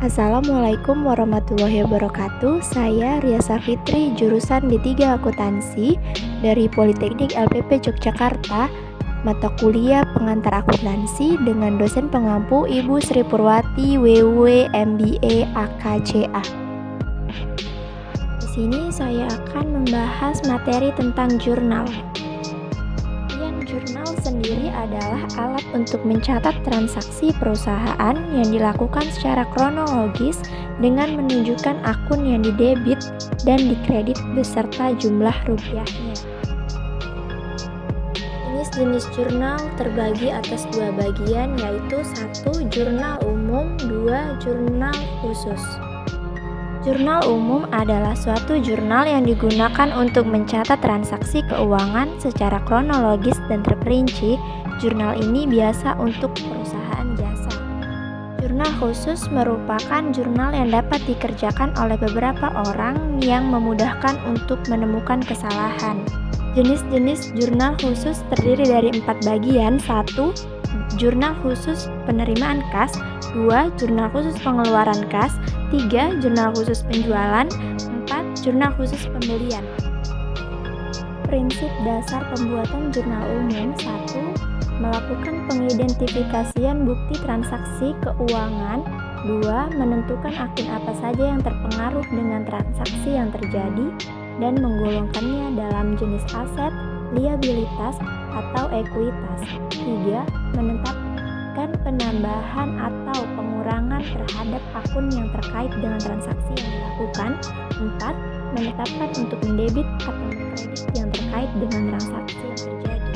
Assalamualaikum warahmatullahi wabarakatuh. Saya Ria Safitri, jurusan D3 Akuntansi dari Politeknik LPP Yogyakarta, mata kuliah pengantar akuntansi dengan dosen pengampu Ibu Sri Purwati WW MBA AKCA. Di sini saya akan membahas materi tentang jurnal. Jurnal sendiri adalah alat untuk mencatat transaksi perusahaan yang dilakukan secara kronologis dengan menunjukkan akun yang didebit dan dikredit beserta jumlah rupiahnya. Jenis-jenis jurnal terbagi atas dua bagian, yaitu 1. Jurnal umum, 2. Jurnal khusus. Jurnal umum adalah suatu jurnal yang digunakan untuk mencatat transaksi keuangan secara kronologis dan terperinci. Jurnal ini biasa untuk perusahaan jasa. Jurnal khusus merupakan jurnal yang dapat dikerjakan oleh beberapa orang yang memudahkan untuk menemukan kesalahan. Jenis-jenis jurnal khusus terdiri dari 4 bagian. 1. Jurnal khusus penerimaan kas, 2. Jurnal khusus pengeluaran kas, 3. Jurnal khusus penjualan, 4. Jurnal khusus pembelian. Prinsip dasar pembuatan jurnal umum. 1. Melakukan pengidentifikasian bukti transaksi keuangan. 2. Menentukan akun apa saja yang terpengaruh dengan transaksi yang terjadi dan menggolongkannya dalam jenis aset, liabilitas, atau ekuitas. 3. Menetapkan penambahan atau pengurangan terhadap akun yang terkait dengan transaksi yang dilakukan. 4. Menetapkan untuk mendebit atau mengkredit yang terkait dengan transaksi yang terjadi.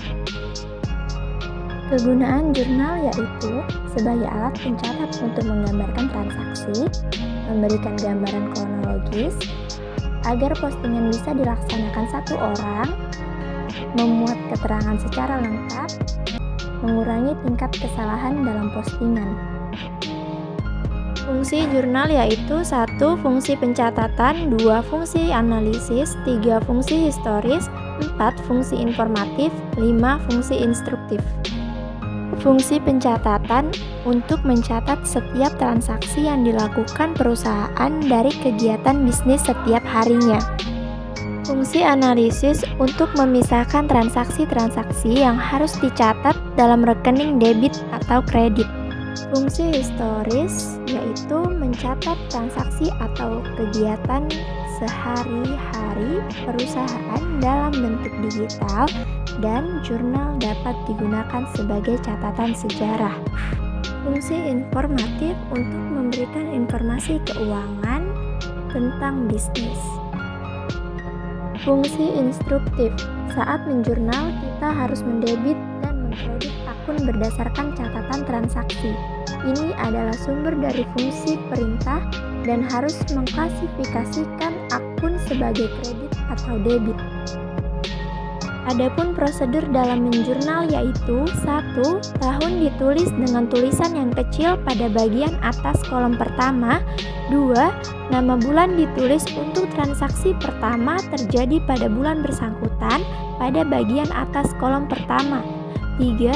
Kegunaan jurnal yaitu sebagai alat pencatat untuk menggambarkan transaksi, memberikan gambaran kronologis, agar postingan bisa dilaksanakan satu orang, memuat keterangan secara lengkap, mengurangi tingkat kesalahan dalam postingan. Fungsi jurnal yaitu 1. Fungsi pencatatan, 2. Fungsi analisis, 3. Fungsi historis, 4. Fungsi informatif, 5. Fungsi instruktif. Fungsi pencatatan untuk mencatat setiap transaksi yang dilakukan perusahaan dari kegiatan bisnis setiap harinya. Fungsi analisis untuk memisahkan transaksi-transaksi yang harus dicatat dalam rekening debit atau kredit. Fungsi historis yaitu mencatat transaksi atau kegiatan sehari-hari perusahaan dalam bentuk digital, dan jurnal dapat digunakan sebagai catatan sejarah. Fungsi informatif untuk memberikan informasi keuangan tentang bisnis. Fungsi instruktif, saat menjurnal kita harus mendebit dan mengkredit akun berdasarkan catatan transaksi. Ini adalah sumber dari fungsi perintah dan harus mengklasifikasikan akun sebagai kredit atau debit. Adapun prosedur dalam menjurnal yaitu 1. Tahun ditulis dengan tulisan yang kecil pada bagian atas kolom pertama. 2. Nama bulan ditulis untuk transaksi pertama terjadi pada bulan bersangkutan pada bagian atas kolom pertama. 3.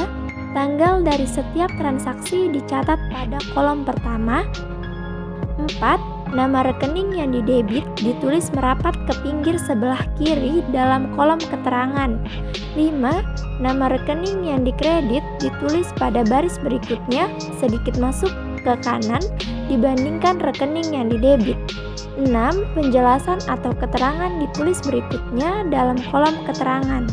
Tanggal dari setiap transaksi dicatat pada kolom pertama. 4. Nama rekening yang didebit ditulis merapat ke pinggir sebelah kiri dalam kolom keterangan. 5. Nama rekening yang dikredit ditulis pada baris berikutnya sedikit masuk ke kanan dibandingkan rekening yang didebit. 6. Penjelasan atau keterangan ditulis berikutnya dalam kolom keterangan.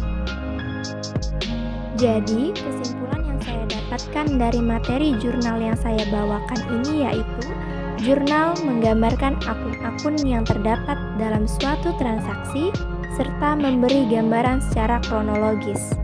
Jadi, kesimpulan yang saya dapatkan dari materi jurnal yang saya bawakan ini yaitu jurnal menggambarkan akun-akun yang terdapat dalam suatu transaksi serta memberi gambaran secara kronologis.